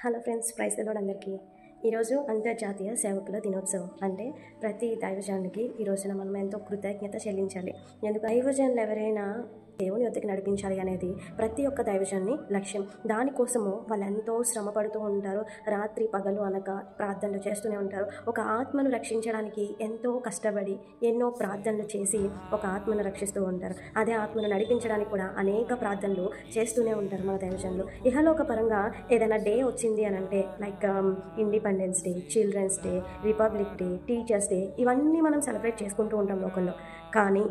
Hello friends, praise the Lord అందరికీ. ఈరోజు అంతర్జాతీయ సేవకుల దినోత్సవం. అంటే ప్రతి దైవజనునికి ఈ రోజున మనం ఎంతో కృతజ్ఞత చెల్లించాలి. ఎందుకు దైవజనులు ఎవరైనా దేవుని వద్దకు నడిపించాలి అనేది ప్రతి ఒక్క దైవజన్ని లక్ష్యం. దానికోసము వాళ్ళు ఎంతో శ్రమ పడుతూ ఉంటారు. రాత్రి పగలు అనక ప్రార్థనలు చేస్తూనే ఉంటారు. ఒక ఆత్మను రక్షించడానికి ఎంతో కష్టపడి ఎన్నో ప్రార్థనలు చేసి ఒక ఆత్మను రక్షిస్తూ ఉంటారు. అదే ఆత్మను నడిపించడానికి కూడా అనేక ప్రార్థనలు చేస్తూనే ఉంటారు మన దైవజనులు. ఇహలోక పరంగా ఏదైనా డే వచ్చింది అని అంటే like independence day, children's day, republic day, teachers day, ఇవన్నీ మనం సెలబ్రేట్ చేసుకుంటూ ఉంటాం లోకల్లో. కానీ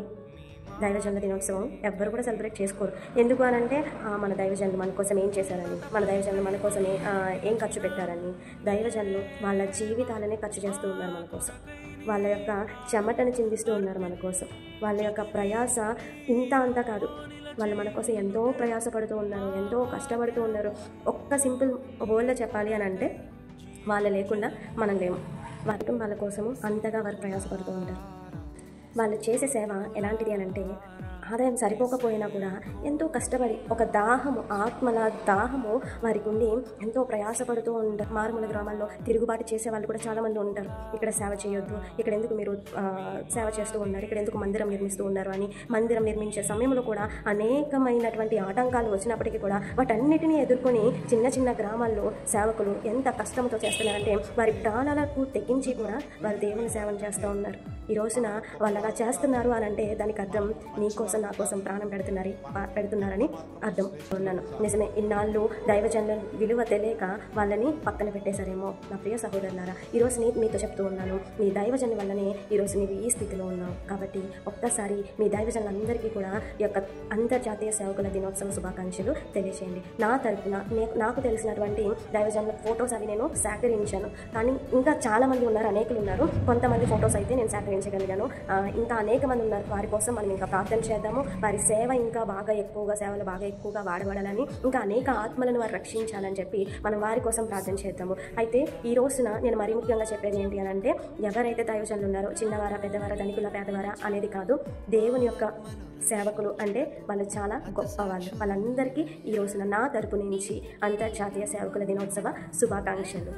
దైవజనుల దినోత్సవం ఎవ్వరు కూడా సెలబ్రేట్ చేసుకోరు. ఎందుకు అని అంటే మన దైవజనులు మన కోసం ఏం చేశారని, మన దైవజనులు మన కోసం ఏం ఖర్చు పెట్టారని. దైవజనులు వాళ్ళ జీవితాలనే ఖర్చు చేస్తూ ఉన్నారు మన కోసం. వాళ్ళ యొక్క చెమటను చిందిస్తూ ఉన్నారు మన కోసం. వాళ్ళ యొక్క ప్రయాస ఇంత అంతా కాదు. వాళ్ళు మన కోసం ఎంతో ప్రయాసపడుతూ ఉన్నారు, ఎంతో కష్టపడుతూ ఉన్నారు. ఒక్క సింపుల్ వర్డ్లో చెప్పాలి అని అంటే వాళ్ళు లేకుండా మనం లేము. వాళ్ళ కోసము అంతగా వారు ప్రయాసపడుతూ ఉంటారు. వాళ్ళు చేసే సేవ ఎలాంటిది అని అంటే ఆదాయం సరిపోకపోయినా కూడా ఎంతో కష్టపడి ఒక దాహము, ఆత్మల దాహము వారికి ఉండి ఎంతో ప్రయాసపడుతూ ఉంటారు. మారుమూల గ్రామాల్లో తిరుగుబాటు చేసే వాళ్ళు కూడా చాలామంది ఉంటారు. ఇక్కడ సేవ చేయొద్దు, ఇక్కడ ఎందుకు మీరు సేవ చేస్తూ ఉన్నారు, ఇక్కడ ఎందుకు మందిరం నిర్మిస్తూ ఉన్నారు అని. మందిరం నిర్మించే సమయంలో కూడా అనేకమైనటువంటి ఆటంకాలు వచ్చినప్పటికీ కూడా వాటన్నిటినీ ఎదుర్కొని చిన్న చిన్న గ్రామాల్లో సేవకులు ఎంత కష్టంతో చేస్తున్నారంటే వారి ప్రాణాలకు తెగించి కూడా వారు దేవుని సేవను చేస్తూ ఉన్నారు. ఈ రోజున వాళ్ళు అలా చేస్తున్నారు అని అంటే దానికి అర్థం నీ కోసం నా కోసం ప్రాణం పెడుతున్నారని అర్థం ఉన్నాను. నిజమే, ఇన్నాళ్ళు దైవజనుల విలువ తెలియక వాళ్ళని పక్కన పెట్టేశారేమో. నా ప్రియ సహోదరులారా, ఈరోజు మీతో చెప్తూ ఉన్నాను, నీ దైవజనుల వల్లనే ఈరోజు నీవు ఈ స్థితిలో ఉన్నావు. కాబట్టి ఒక్కసారి మీ దైవజనులందరికీ కూడా ఈ యొక్క అంతర్జాతీయ సేవకుల దినోత్సవ శుభాకాంక్షలు తెలియజేయండి. నా తరపున నాకు తెలిసినటువంటి దైవజనుల ఫొటోస్ అవి నేను సేకరించాను. కానీ ఇంకా చాలామంది ఉన్నారు, అనేకులు ఉన్నారు. కొంతమంది ఫొటోస్ అయితే నేను సేకరించగలిగాను. ఇంకా అనేక మంది ఉన్నారు. వారి కోసం మనం ఇంకా ప్రార్థన చేద్దాము. వారి సేవ ఇంకా సేవలు బాగా ఎక్కువగా వాడబడాలని, ఇంకా అనేక ఆత్మలను వారు రక్షించాలని చెప్పి మనం వారి కోసం ప్రార్థన చేద్దాము. అయితే ఈ రోజున నేను మరీ ముఖ్యంగా చెప్పేది ఏంటి అని అంటే ఎవరైతే దైవజనులు ఉన్నారో, చిన్నవారా పెద్దవారా, ధనికుల పేదవారా అనేది కాదు. దేవుని యొక్క సేవకులు అంటే వాళ్ళు చాలా గొప్పవాళ్ళు. వాళ్ళందరికీ ఈ రోజున నా తరపు నుంచి అంతర్జాతీయ సేవకుల దినోత్సవ శుభాకాంక్షలు.